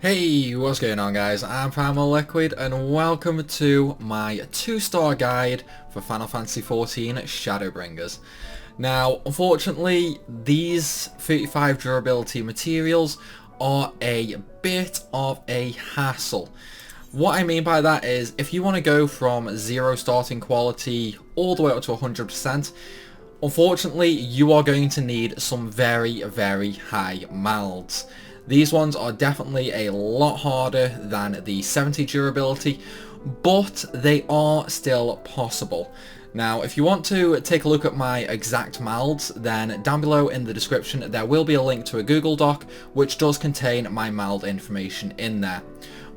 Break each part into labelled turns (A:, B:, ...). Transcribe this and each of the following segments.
A: Hey, what's going on guys? I'm Primal Liquid and welcome to my 2-star guide for Final Fantasy XIV Shadowbringers. Now, unfortunately, these 35 durability materials are a bit of a hassle. What I mean by that is, if you want to go from 0 starting quality all the way up to 100%, unfortunately, you are going to need some very high malds. These ones are definitely a lot harder than the 70 durability, but they are still possible. Now, if you want to take a look at my exact malds, then down below in the description there will be a link to a Google Doc which does contain my mald information in there.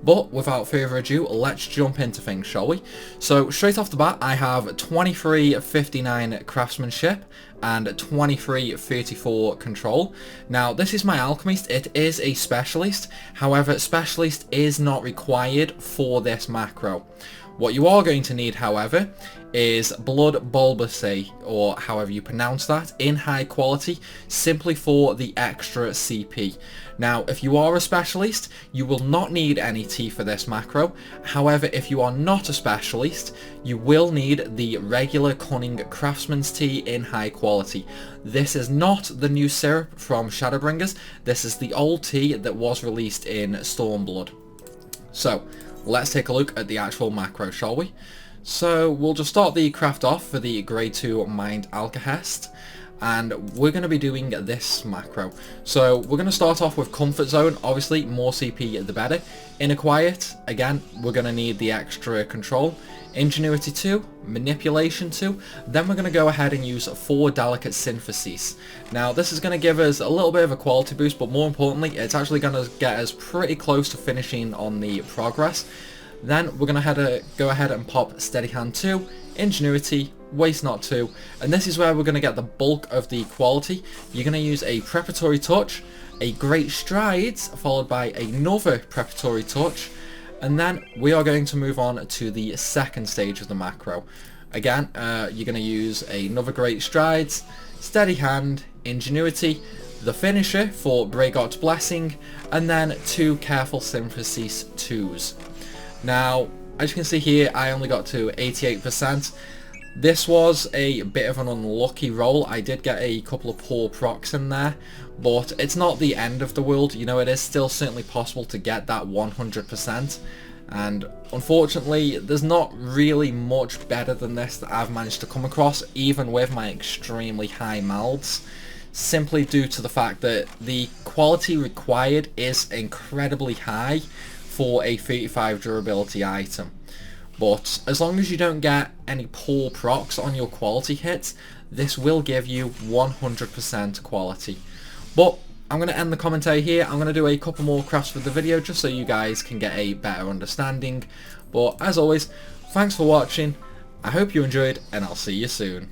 A: But without further ado, let's jump into things, shall we? So straight off the bat, I have 2359 craftsmanship and 2334 control. Now this is my alchemist. It is a specialist, however specialist is not required for this macro. What you are going to need, however, is Blood Bulbasaur, or however you pronounce that, in high quality, simply for the extra CP. Now, if you are a specialist, you will not need any tea for this macro. However, if you are not a specialist, you will need the regular Cunning Craftsman's tea in high quality. This is not the new syrup from Shadowbringers. This is the old tea that was released in Stormblood. So, let's take a look at the actual macro, shall we? So we'll just start the craft off for the grade 2 Mind Alkahest, and we're going to be doing this macro. So we're going to start off with Comfort Zone. Obviously more CP the better. Inner Quiet, again we're going to need the extra control. Ingenuity 2, Manipulation 2, then we're going to go ahead and use 4 Delicate Syntheses. Now this is going to give us a little bit of a quality boost, but more importantly it's actually going to get us pretty close to finishing on the progress. Then we're going to go ahead and pop Steady Hand 2, Ingenuity, Waste Not 2, and this is where we're going to get the bulk of the quality. You're going to use a Preparatory Touch, a Great Strides, followed by another Preparatory Touch, and then we are going to move on to the second stage of the macro. Again, you're going to use another Great Strides, Steady Hand, Ingenuity, the finisher for Braegot Blessing, and then 2 Careful Synthesis 2s. Now, as you can see here, I only got to 88%. This was a bit of an unlucky roll. I did get a couple of poor procs in there, but it's not the end of the world. You know, it is still certainly possible to get that 100%. And unfortunately, there's not really much better than this that I've managed to come across, even with my extremely high malds, simply due to the fact that the quality required is incredibly high for a 35 durability item. But as long as you don't get any poor procs on your quality hits, this will give you 100% quality. But I'm going to end the commentary here. I'm going to do a couple more crafts for the video just so you guys can get a better understanding. But as always, thanks for watching. I hope you enjoyed, and I'll see you soon.